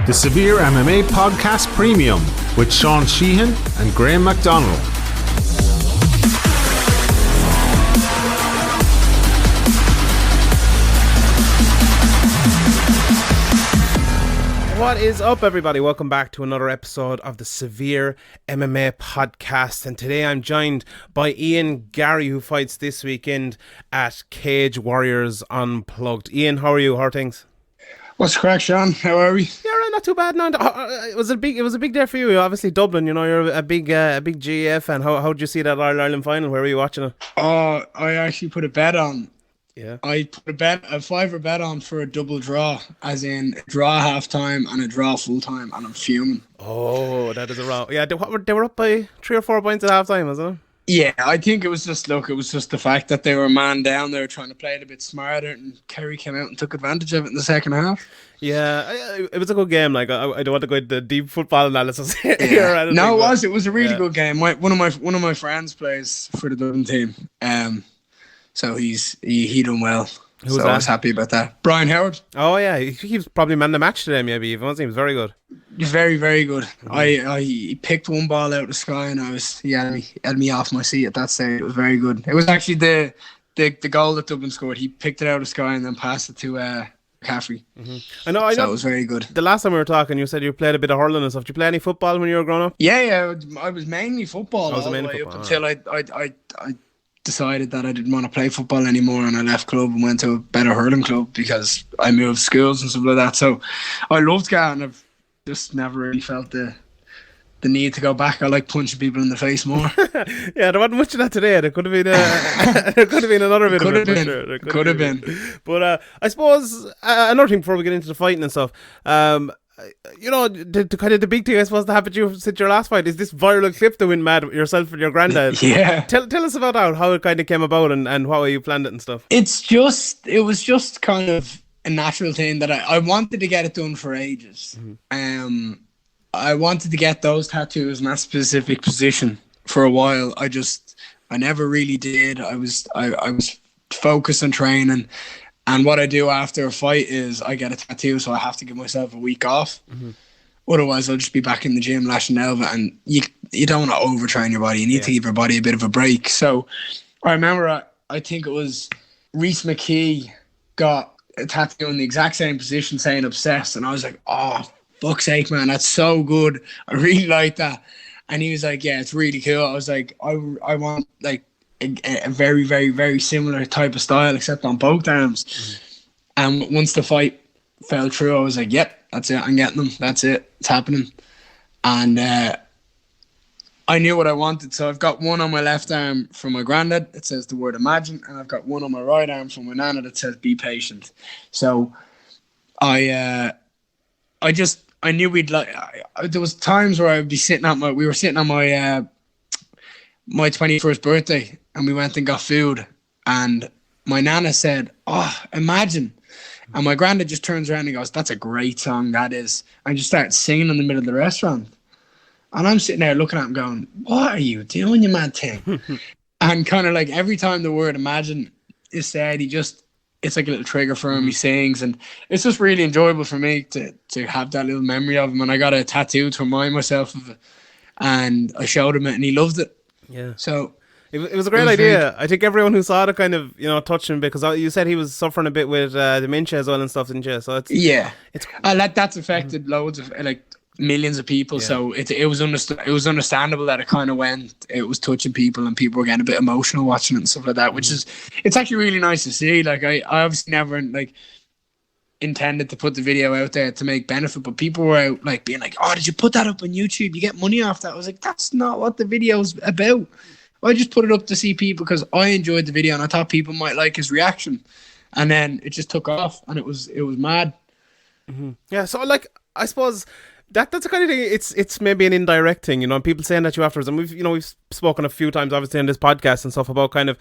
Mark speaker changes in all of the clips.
Speaker 1: the Severe MMA Podcast Premium with Sean Sheehan and Graham MacDonald. What is up, everybody? Welcome back to another episode of the Severe MMA Podcast, and today I'm joined by Ian Garry, who fights this weekend at Cage Warriors Unplugged. Ian, how are you? How are things?
Speaker 2: What's the crack, Sean? How are we?
Speaker 1: Yeah, right, not too bad. No, it was a big day for you. Obviously, Dublin. You know, you're a big GAF fan. How did you see that Ireland final? Where were you watching it?
Speaker 2: I actually put a bet on.
Speaker 1: Yeah.
Speaker 2: I put a $5 bet on for a double draw, as in a draw half time and a draw full time, and I'm fuming.
Speaker 1: Oh, that is a row. Yeah, they were up by 3 or 4 points at half time, wasn't it?
Speaker 2: Yeah, I think it was just the fact that they were man down. They were trying to play it a bit smarter, and Kerry came out and took advantage of it in the second half.
Speaker 1: Yeah, it was a good game. Like I don't want to go into deep football analysis here.
Speaker 2: Yeah. No, it was a really good game. One of my friends plays for the Dublin team. So he done well.
Speaker 1: Who's
Speaker 2: so
Speaker 1: that?
Speaker 2: I was happy about that. Brian Howard.
Speaker 1: Oh yeah, he was probably man of the match today. Maybe even he was very good.
Speaker 2: He's very, very good. He picked one ball out of the sky, and he had me off my seat at that stage. It was very good. It was actually the goal that Dublin scored. He picked it out of the sky and then passed it to McCaffrey.
Speaker 1: Mm-hmm. I know.
Speaker 2: So it was very good.
Speaker 1: The last time we were talking, you said you played a bit of hurling and stuff. Did you play any football when you were growing up?
Speaker 2: Yeah. I was mainly football all the way up until I decided that I didn't want to play football anymore, and I left club and went to a better hurling club because I moved schools and stuff like that. So I loved that, and I've just never really felt the need to go back. I like punching people in the face more.
Speaker 1: Yeah, there wasn't much of that today. There could have been another bit of it.
Speaker 2: Could have been.
Speaker 1: But I suppose another thing before we get into the fighting and stuff. You know, the kind of the big thing I suppose that happened to you since your last fight is this viral clip that went mad with yourself and your granddad.
Speaker 2: Yeah.
Speaker 1: Tell us about that, how it kind of came about and how you planned it and stuff.
Speaker 2: It was just kind of a natural thing that I wanted to get it done for ages. Mm-hmm. I wanted to get those tattoos in that specific position for a while. I never really did. I was focused on training. And what I do after a fight is I get a tattoo, so I have to give myself a week off. Mm-hmm. Otherwise, I'll just be back in the gym lashing elbow, and you don't want to overtrain your body. You need to give your body a bit of a break. So I remember, I think it was Reese McKee got a tattoo in the exact same position saying obsessed, and I was like, oh, fuck's sake, man, that's so good. I really like that. And he was like, yeah, it's really cool. I was like, I want like a very, very, very similar type of style, except on both arms. Mm-hmm. And once the fight fell through, I was like, yep, that's it. I'm getting them. That's it. It's happening. And I knew what I wanted. So I've got one on my left arm from my granddad. It says the word imagine. And I've got one on my right arm from my nana that says be patient. So I knew there was times where we were sitting on my 21st birthday, and we went and got food, and my nana said, oh, imagine. And my granddad just turns around and goes, that's a great song, that is. And just started singing in the middle of the restaurant. And I'm sitting there looking at him going, what are you doing, you mad thing? And kind of like every time the word imagine is said, it's like a little trigger for him. He sings, and it's just really enjoyable for me to have that little memory of him. And I got a tattoo to remind myself of it, and I showed him it, and he loved it.
Speaker 1: Yeah.
Speaker 2: So
Speaker 1: it was a great idea. I think everyone who saw it kind of, touched him, because you said he was suffering a bit with dementia as well and stuff, didn't you? So
Speaker 2: that's affected loads of millions of people. Yeah. So it was understandable that it was touching people, and people were getting a bit emotional watching it and stuff like that, which is, it's actually really nice to see. Like I obviously never intended to put the video out there to make benefit, but people were out being like, oh, did you put that up on YouTube? You get money off that. I was like, that's not what the video's about. I just put it up to see people because I enjoyed the video and I thought people might like his reaction, and then it just took off, and it was mad.
Speaker 1: Mm-hmm. Yeah, so I suppose that's the kind of thing. It's maybe an indirect thing, people saying that to you afterwards, and we've spoken a few times obviously in this podcast and stuff about kind of,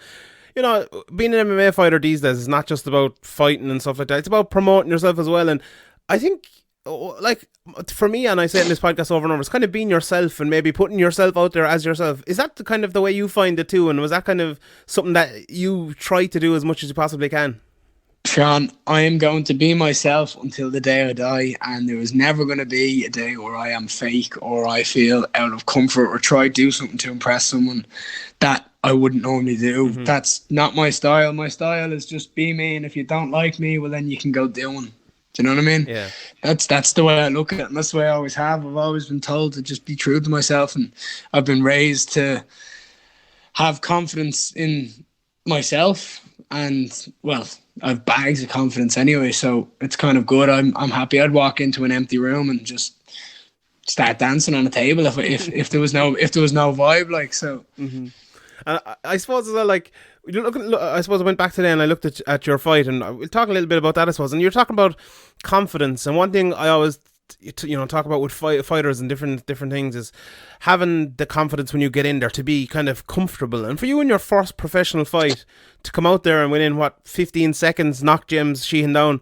Speaker 1: being an MMA fighter these days is not just about fighting and stuff like that. It's about promoting yourself as well. And I think, for me, and I say it in this podcast over and over, it's kind of being yourself and maybe putting yourself out there as yourself. Is that the kind of the way you find it too? And was that kind of something that you try to do as much as you possibly can?
Speaker 2: Sean, I am going to be myself until the day I die, and there is never going to be a day where I am fake or I feel out of comfort or try to do something to impress someone that I wouldn't normally do. That's not my style. My style is just be me, and if you don't like me, well, then you can go doing. Do you know what I mean?
Speaker 1: Yeah.
Speaker 2: That's the way I look at it, and that's the way I always have. I've always been told to just be true to myself, and I've been raised to have confidence in myself, and well, I've bags of confidence anyway, so it's kind of good. I'm happy. I'd walk into an empty room and just start dancing on a table if there was no vibe, like so.
Speaker 1: I suppose as well, like I suppose I went back today and I looked at your fight, and we'll talk a little bit about that, I suppose. And you're talking about confidence, and one thing I always talk about with fighters and different things is having the confidence when you get in there to be kind of comfortable. And for you in your first professional fight to come out there and within 15 seconds knock James Sheehan down,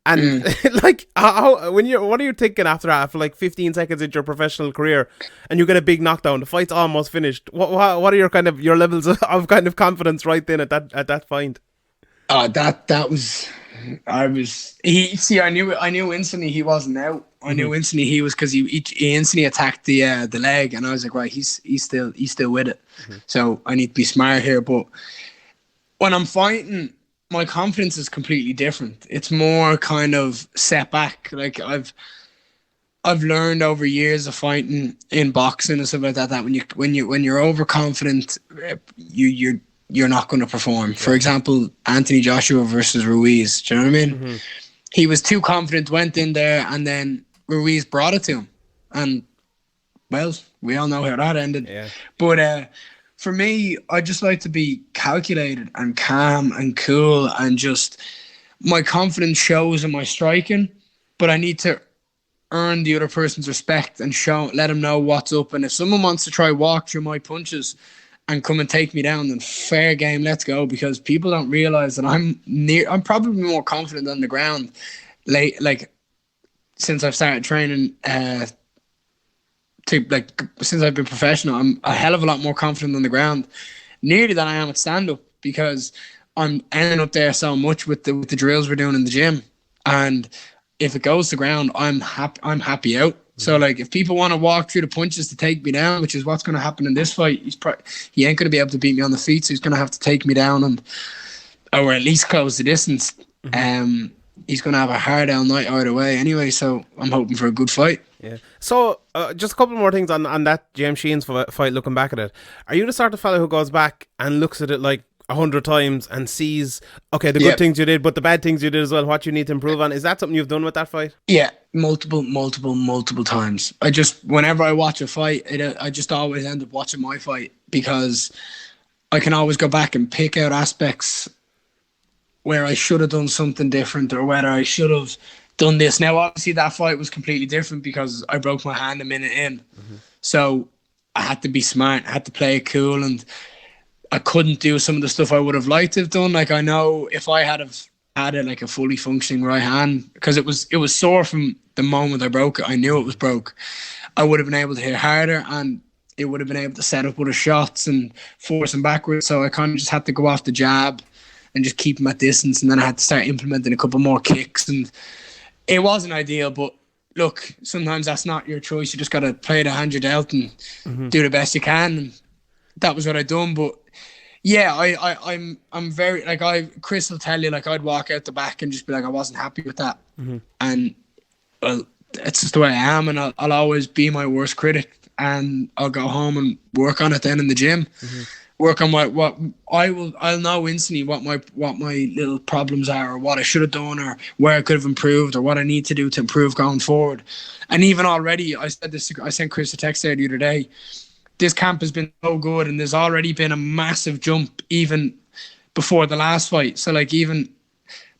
Speaker 1: and like how what are you thinking after that, after like 15 seconds into your professional career and you get a big knockdown, the fight's almost finished? What are your kind of your levels of kind of confidence right then at that fight?
Speaker 2: That was, I knew instantly he wasn't out. I knew instantly he was, because he instantly attacked the leg, and I was like, right, he's still with it. So I need to be smart here. But when I'm fighting, my confidence is completely different. It's more kind of set back. Like I've learned over years of fighting in boxing and stuff like that when you're overconfident, you're not going to perform. For example, Anthony Joshua versus Ruiz. Do you know what I mean? He was too confident, went in there, and then Ruiz brought it to him. And, well, we all know how that ended. Yeah. But for me, I just like to be calculated and calm and cool, and just my confidence shows in my striking, but I need to earn the other person's respect and let them know what's up. And if someone wants to try walk through my punches and come and take me down, then fair game, let's go. Because people don't realize that I'm probably more confident on the ground like since I've started training since I've been professional. I'm a hell of a lot more confident on the ground nearly than I am at stand-up, because I'm ending up there so much with the drills we're doing in the gym. And if it goes to ground, I'm happy out. So, like, if people want to walk through the punches to take me down, which is what's going to happen in this fight, he ain't going to be able to beat me on the feet, so he's going to have to take me down or at least close the distance. He's going to have a hard out night either way anyway, so I'm hoping for a good fight.
Speaker 1: Yeah. So, just a couple more things on that James Sheehan's fight, looking back at it. Are you the sort of fella who goes back and looks at it like 100 times and sees, okay, the good things you did, but the bad things you did as well, what you need to improve on? Is that something you've done with that fight?
Speaker 2: Yeah, multiple times. Whenever I watch a fight, I just always end up watching my fight, because I can always go back and pick out aspects where I should have done something different, or whether I should have done this. Now, obviously, that fight was completely different because I broke my hand a minute in. So I had to be smart, I had to play it cool, and I couldn't do some of the stuff I would have liked to have done. Like, I know if I had like a fully functioning right hand, because it was sore from the moment I broke it. I knew it was broke. I would have been able to hit harder, and it would have been able to set up other shots and force him backwards. So I kind of just had to go off the jab and just keep him at distance, and then I had to start implementing a couple more kicks, and it wasn't ideal. But look, sometimes that's not your choice. You just got to play the hand you're dealt and do the best you can. And that was what I done. But yeah, I'm very, like, Chris will tell you, like, I'd walk out the back and just be like, I wasn't happy with that. And well, it's just the way I am, and I'll always be my worst critic, and I'll go home and work on it then in the gym. Work on I'll know instantly what my little problems are, or what I should have done, or where I could have improved, or what I need to do to improve going forward. And even already, I sent Chris a text there the other day. This camp has been so good, and there's already been a massive jump even before the last fight. So, like, even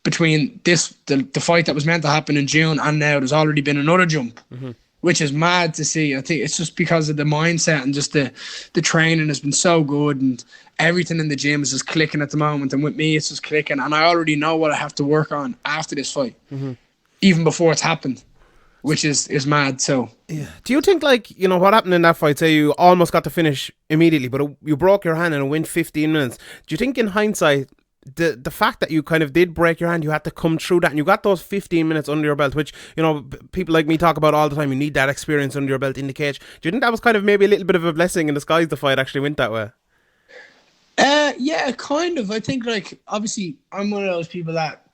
Speaker 2: between the fight that was meant to happen in June and now, there's already been another jump, which is mad to see. I think it's just because of the mindset, and just the training has been so good, and everything in the gym is just clicking at the moment. And with me, it's just clicking, and I already know what I have to work on after this fight, even before it's happened, which is mad. So
Speaker 1: yeah. Do you think, like, what happened in that fight, say you almost got to finish immediately, but you broke your hand and it went 15 minutes. Do you think in hindsight the fact that you kind of did break your hand, you had to come through that, and you got those 15 minutes under your belt, which, you know, people like me talk about all the time. You need that experience under your belt in the cage. Do you think that was kind of maybe a little bit of a blessing in disguise, the fight actually went that way?
Speaker 2: Yeah, kind of. I think, like, obviously, I'm one of those people that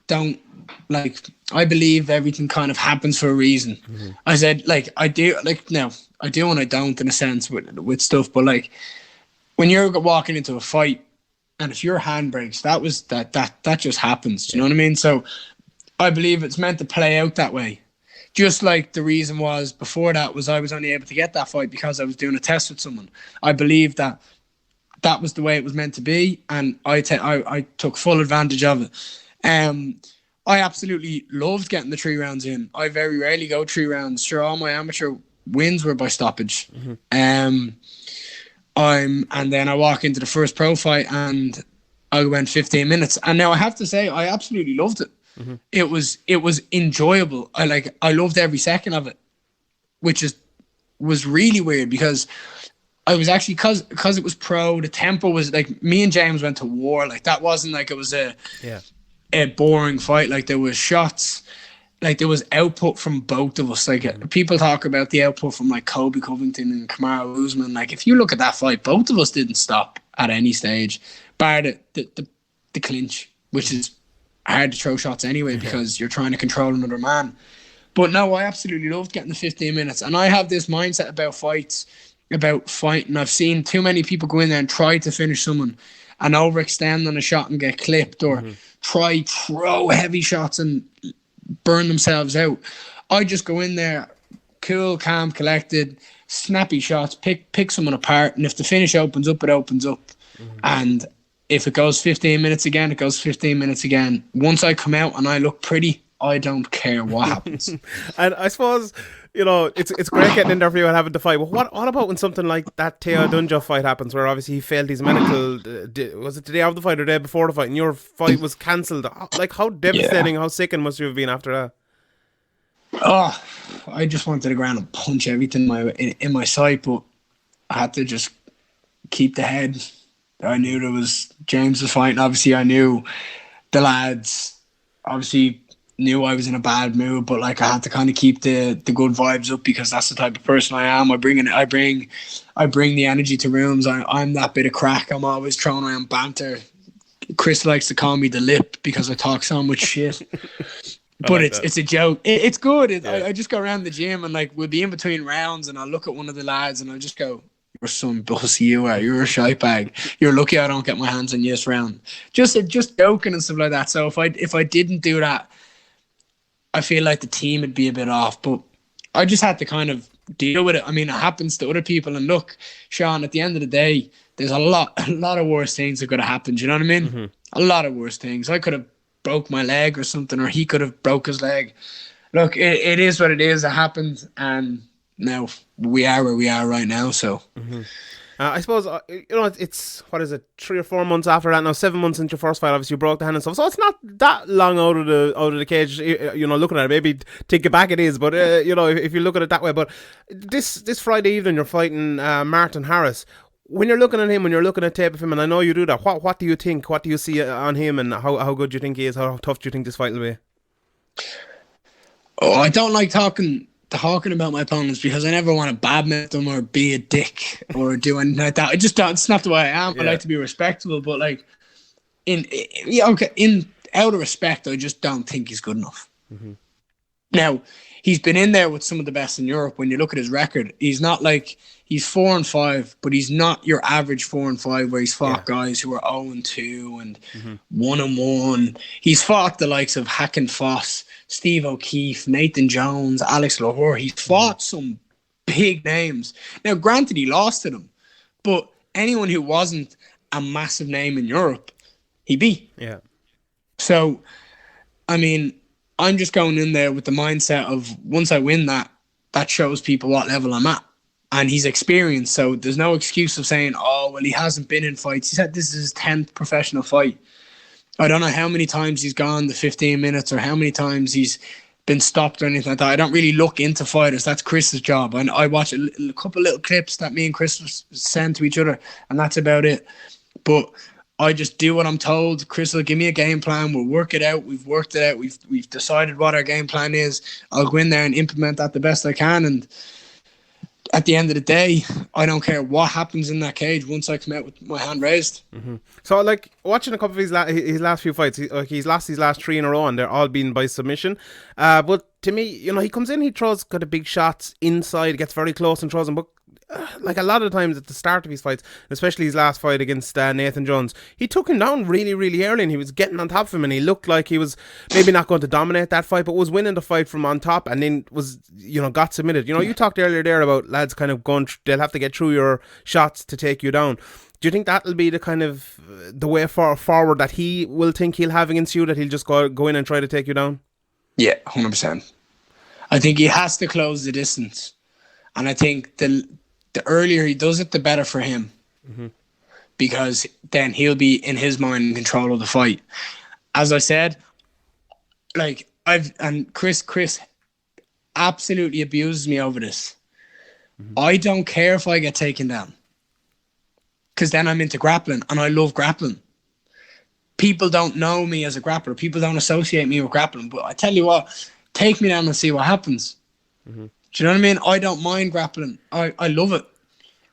Speaker 2: don't, like, I believe everything kind of happens for a reason. I said, like, I do, like, no, I do and I don't, in a sense, with stuff, but, like, when you're walking into a fight, and if your hand breaks, that just happens. Do you know what I mean? So I believe it's meant to play out that way. Just like the reason was before that was I was only able to get that fight because I was doing a test with someone. I believe that was the way it was meant to be, and I took full advantage of it. I absolutely loved getting the 3 rounds in. I very rarely go 3 rounds. Sure, all my amateur wins were by stoppage. And then I walk into the first pro fight and I went 15 minutes. And now I have to say, I absolutely loved it. It was enjoyable. I loved every second of it, which was really weird because I was actually, because it was pro, the tempo was like, me and James went to war. Like, that wasn't like it was a boring fight. Like, there was shots. Like, there was output from both of us. Like, people talk about the output from, like, Kobe Covington and Kamaru Usman. Like, if you look at that fight, both of us didn't stop at any stage, bar the clinch, which is hard to throw shots anyway because you're trying to control another man. But no, I absolutely loved getting the 15 minutes. And I have this mindset about fights, about fighting. I've seen too many people go in there and try to finish someone and overextend on a shot and get clipped, or throw heavy shots and burn themselves out. I just go in there, cool, calm, collected, snappy shots, pick someone apart, and if the finish opens up, it opens up. And if it goes 15 minutes again, it goes 15 minutes again. Once I come out and I look pretty, I don't care what happens.
Speaker 1: And I suppose, you know, it's great getting in there for you and having to fight. But what about when something like that Teo Dunjo fight happens, where obviously he failed his medical? Was it the day of the fight or the day before the fight, and your fight was cancelled? Like, how devastating, how sickening must you have been after that?
Speaker 2: Oh, I just wanted to go around and punch everything in my sight, but I had to just keep the head. I knew there was James was fighting. Obviously, I knew the lads. Obviously, knew I was in a bad mood, but like, I had to kind of keep the good vibes up because that's the type of person I am. I bring the energy to rooms. I'm that bit of crack. I'm always throwing around banter. Chris likes to call me the lip because I talk so much shit. But like it's a joke. It's good. I just go around the gym and like we'll be in between rounds and I'll look at one of the lads and I'll just go, "You're some pussy, you are. You're a shite bag. You're lucky I don't get my hands on you this round." Just joking and stuff like that. So if I didn't do that, I feel like the team would be a bit off. But I just had to kind of deal with it. I mean, it happens to other people. And look, Sean, at the end of the day, there's a lot of worse things that could have happened. Do you know what I mean? A lot of worse things. I could have broke my leg or something, or he could have broke his leg. Look, it is what it is. It happened, and now we are where we are right now. So
Speaker 1: I suppose you know, it's what is it, 3 or 4 months after that now, 7 months since your first fight. Obviously you broke the hand and stuff, so it's not that long out of the cage, you know, looking at it. Maybe take it back, it is, but you know, if you look at it that way. But this Friday evening you're fighting Martyn Harris. When you're looking at him, when you're looking at tape of him, and I know you do that, what do you think? What do you see on him, and how good do you think he is? How tough do you think this fight will be?
Speaker 2: Oh, I don't like talking about my opponents because I never want to badmouth them or be a dick or do anything like that. I just don't. It's not the way I am. Yeah. I like to be respectful, but like in out of respect, I just don't think he's good enough. Now, he's been in there with some of the best in Europe. When you look at his record, he's not like, he's 4-5, but he's not your average 4-5 where he's fought guys who are 0-2 and 1-1. He's fought the likes of Hacken Foss, Steve O'Keefe, Nathan Jones, Alex Lahore. He's fought some big names. Now, granted, he lost to them, but anyone who wasn't a massive name in Europe, he beat. Yeah. So, I mean, I'm just going in there with the mindset of once I win that shows people what level I'm at. And he's experienced, so there's no excuse of saying, oh, well, he hasn't been in fights. He said this is his 10th professional fight. I don't know how many times he's gone the 15 minutes or how many times he's been stopped or anything like that. I don't really look into fighters. That's Chris's job. And I watch a couple little clips that me and Chris send to each other, and that's about it. But I just do what I'm told. Chris will give me a game plan. We'll work it out. We've worked it out. We've decided what our game plan is. I'll go in there and implement that the best I can. And at the end of the day, I don't care what happens in that cage once I come out with my hand raised.
Speaker 1: Mm-hmm. So, like, watching a couple of his last few fights, he's lost his last 3 in a row, and they're all been by submission. But to me, you know, he comes in, he throws kind of big shots inside, gets very close and throws them. But like a lot of times at the start of his fights, especially his last fight against Nathan Jones, he took him down really, really early, and he was getting on top of him, and he looked like he was maybe not going to dominate that fight, but was winning the fight from on top, and then was, you know, got submitted. You know, you talked earlier there about lads kind of going, they'll have to get through your shots to take you down. Do you think that'll be the kind of the way forward that he will think he'll have against you, that he'll just go in and try to take you down?
Speaker 2: Yeah, 100%. I think he has to close the distance, and I think the earlier he does it, the better for him. Mm-hmm. Because then he'll be, in his mind, in control of the fight. As I said, like, Chris absolutely abuses me over this. Mm-hmm. I don't care if I get taken down, because then I'm into grappling, and I love grappling. People don't know me as a grappler. People don't associate me with grappling. But I tell you what, take me down and see what happens. Mm-hmm. Do you know what I mean? I don't mind grappling. I love it.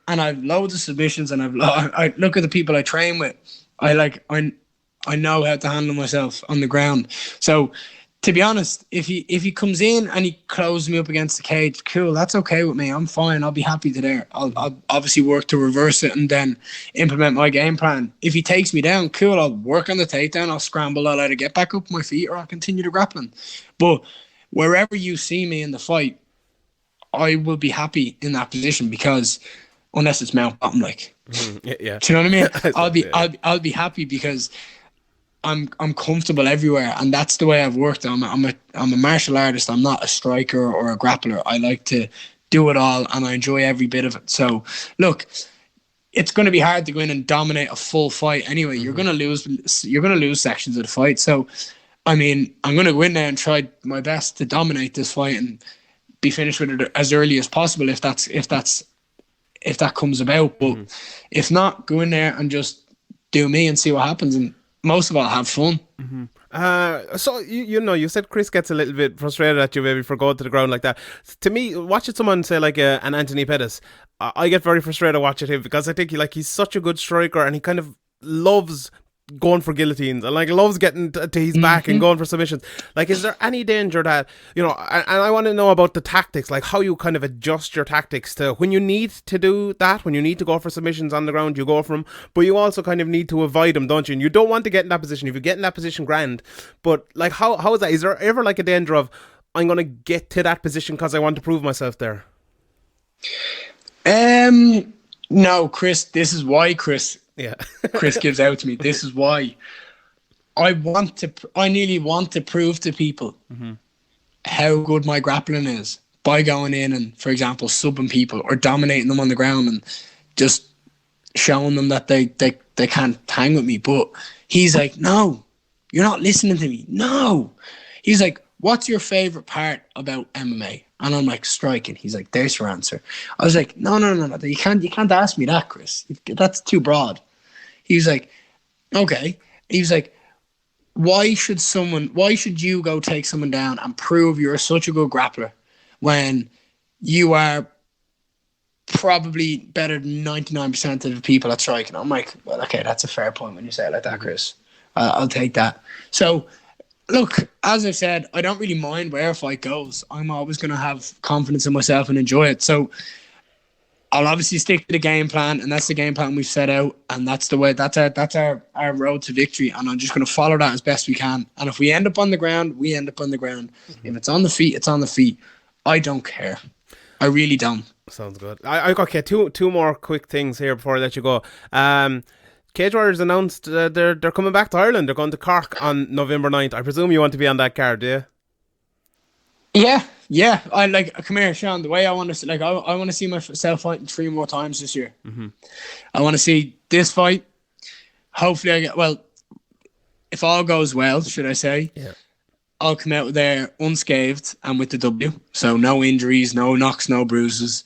Speaker 2: And I've loads of submissions, and I look at the people I train with. I know how to handle myself on the ground. So, to be honest, if he comes in and he closes me up against the cage, cool, that's okay with me. I'm fine. I'll be happy to there. I'll obviously work to reverse it and then implement my game plan. If he takes me down, cool, I'll work on the takedown. I'll scramble. I'll either get back up my feet or I'll continue to grappling. But wherever you see me in the fight, I will be happy in that position, because unless it's mount bottom, like,
Speaker 1: yeah.
Speaker 2: Do you know what I mean? I'll be happy because I'm comfortable everywhere, and that's the way I've worked. I'm a martial artist. I'm not a striker or a grappler. I like to do it all, and I enjoy every bit of it. So, look, it's going to be hard to go in and dominate a full fight anyway. Mm-hmm. You're going to lose sections of the fight. So, I mean, I'm going to go in there and try my best to dominate this fight and be finished with it as early as possible if that comes about. But if not, go in there and just do me and see what happens, and most of all, have fun.
Speaker 1: Mm-hmm. So you know, you said Chris gets a little bit frustrated at you maybe for going to the ground like that. To me, watching someone say like an Anthony Pettis, I get very frustrated watching him, because I think he's such a good striker, and he kind of loves going for guillotines and like loves getting to his back and going for submissions. Like, is there any danger that, you know, and I want to know about the tactics, like how you kind of adjust your tactics to when you need to do that, when you need to go for submissions on the ground, you go for them, but you also kind of need to avoid them, don't you? And you don't want to get in that position. If you get in that position, grand, but like how is that? Is there ever like a danger of, I'm going to get to that position because I want to prove myself there?
Speaker 2: No, Chris, this is why Chris gives out to me. This is why I nearly want to prove to people how good my grappling is by going in and, for example, subbing people or dominating them on the ground and just showing them that they can't hang with me. But he's like, no, you're not listening to me. No. He's like, what's your favorite part about MMA? And I'm like, striking. He's like, there's your answer. I was like, no. You can't ask me that, Chris. That's too broad. He was like, okay. He was like, why should you go take someone down and prove you're such a good grappler when you are probably better than 99% of the people at striking? I'm like, well, okay, that's a fair point when you say it like that, Chris. I'll take that. So, look, as I said, I don't really mind where a fight goes. I'm always going to have confidence in myself and enjoy it. So I'll obviously stick to the game plan, and that's the game plan we've set out, and that's the way. That's our road to victory, and I'm just going to follow that as best we can. And if we end up on the ground, we end up on the ground. If it's on the feet, it's on the feet. I don't care. I really don't.
Speaker 1: Sounds good. Okay, two more quick things here before I let you go. Cage Warriors announced they're coming back to Ireland. They're going to Cork on November 9th. I presume you want to be on that card, do you? Yeah. I like, come here, Sean. The way I want to, like, I want to see myself fighting 3 more times this year. Mm-hmm. I want to see this fight. Hopefully, if all goes well, should I say? Yeah. I'll come out there unscathed and with the W. So no injuries, no knocks, no bruises,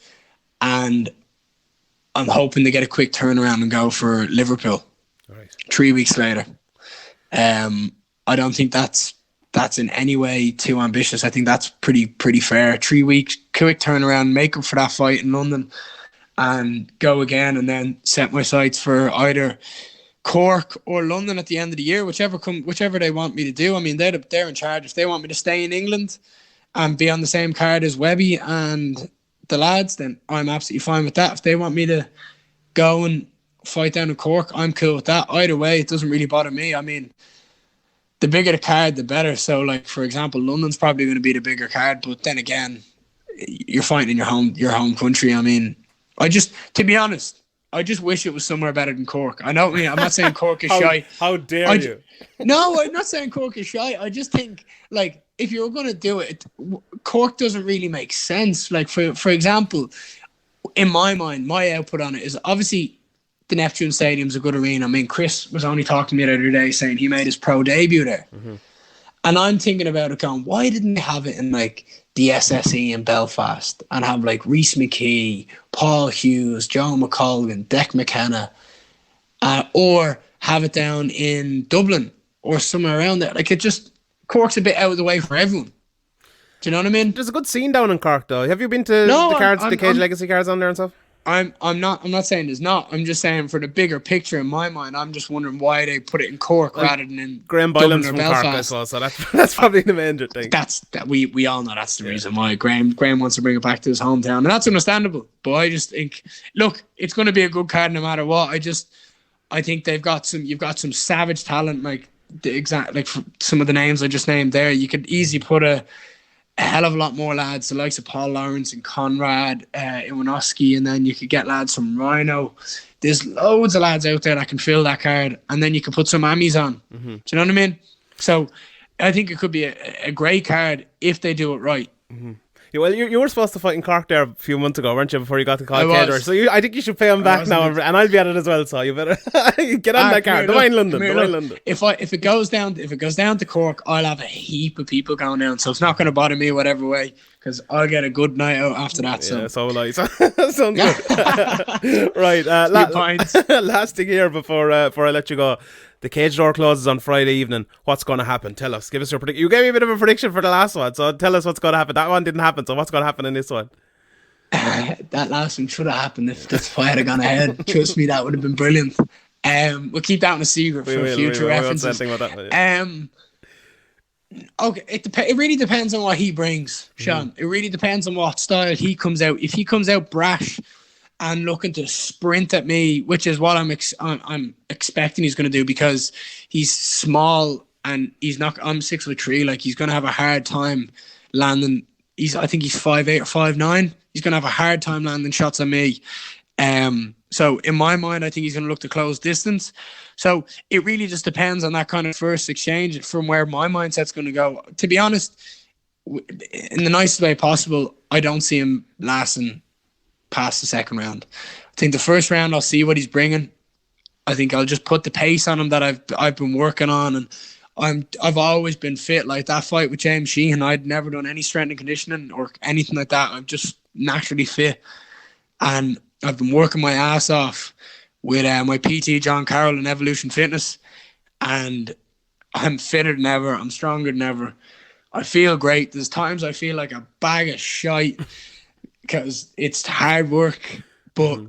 Speaker 1: and I'm hoping to get a quick turnaround and go for Liverpool. Right.
Speaker 2: 3 weeks later. I don't think that's in any way too ambitious. I think that's pretty fair. 3 weeks, quick turnaround, make up for that fight in London, and go again, and then set my sights for either Cork or London at the end of the year, whichever they want me to do. I mean, they're in charge. If they want me to stay in England and be on the same card as Webby and the lads, then I'm absolutely fine with that. If they want me to go and fight down in Cork, I'm cool with that. Either way, it doesn't really bother me. I mean, the bigger the card, the better. So, like, for example, London's probably going to be the bigger card, but then again, you're fighting in your home country. I mean, to be honest, I just wish it was somewhere better than Cork. I know, I'm not saying Cork is shy.
Speaker 1: How dare you?
Speaker 2: No, I'm not saying Cork is shy. I just think, like, if you're going to do it, Cork doesn't really make sense. Like, for example, in my mind, my output on it is obviously the Neptune Stadium's a good arena. I mean, Chris was only talking to me the other day saying he made his pro debut there. Mm-hmm. And I'm thinking about it going, why didn't they have it in, like, the SSE in Belfast and have, like, Rhys McKee, Paul Hughes, Joe McColgan, Dec McKenna, or have it down in Dublin or somewhere around there? Like, Cork's a bit out of the way for everyone. Do you know what I mean?
Speaker 1: There's a good scene down in Cork, though. Have you been to the Cage Legacy cards on there and stuff?
Speaker 2: I'm not saying there's not. I'm just saying for the bigger picture in my mind, I'm just wondering why they put it in Cork rather than in
Speaker 1: Graham Boylan's from Cork as well, so that's probably the major thing.
Speaker 2: We all know that's the reason why Graham wants to bring it back to his hometown, and that's understandable. But I just think, look, it's going to be a good card no matter what. I think you've got some savage talent, like some of the names I just named there. You could easily put a hell of a lot more lads, the likes of Paul Lawrence and Conrad Iwanowski, and then you could get lads from Rhino. There's loads of lads out there that can fill that card, and then you could put some Ammies on. Mm-hmm. Do you know what I mean? So I think it could be a great card if they do it right.
Speaker 1: Mm-hmm. Yeah, well, you were supposed to fight in Cork there a few months ago, weren't you, before you got to Call Caterer? So I think you should pay him back now, and I'll be at it as well, so you better get on that card. London.
Speaker 2: If it goes down to Cork, I'll have a heap of people going down, so it's not going to bother me whatever way, because I'll get a good night out after that. So.
Speaker 1: Yeah, so will I. Sounds good. Right, last thing here before I let you go. The cage door closes on Friday evening. What's going to happen? Tell us. Give us your prediction. You gave me a bit of a prediction for the last one, so tell us what's going to happen. That one didn't happen, so what's going to happen in this one?
Speaker 2: That last one should have happened if the fight had gone ahead. Trust me, that would have been brilliant. We'll keep that in a secret for future references. Okay, it really depends on what he brings, Sean. Mm-hmm. It really depends on what style he comes out. If he comes out brash and looking to sprint at me, which is what I'm expecting he's going to do, because he's small and I'm 6'3". Like, he's going to have a hard time landing. I think he's 5'8" or 5'9". He's going to have a hard time landing shots on me. So in my mind, I think he's going to look to close distance. So it really just depends on that kind of first exchange from where my mindset's going to go. To be honest, in the nicest way possible, I don't see him lasting past the second round. I think the first round, I'll see what he's bringing. I think I'll just put the pace on him that I've been working on, and I've always been fit. Like that fight with James Sheehan, I'd never done any strength and conditioning or anything like that. I'm just naturally fit, and I've been working my ass off with my PT John Carroll in Evolution Fitness, and I'm fitter than ever. I'm stronger than ever. I feel great. There's times I feel like a bag of shite because it's hard work, but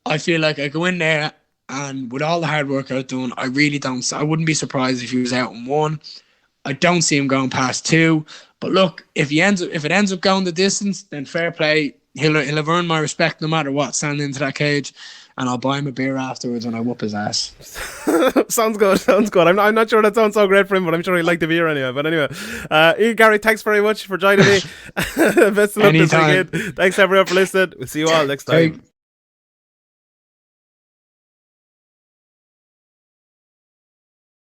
Speaker 2: I feel like I go in there, and with all the hard work I've done, I wouldn't be surprised if he was out in 1. I don't see him going past 2. But look, if it ends up going the distance, then fair play. He'll have earned my respect no matter what, standing into that cage, and I'll buy him a beer afterwards when I whoop his ass.
Speaker 1: Sounds good. I'm not sure that sounds so great for him, but I'm sure he'd like the beer anyway. But anyway, Ian Garry, thanks very much for joining me. Best of luck this weekend. Thanks everyone for listening. We'll see you all next time.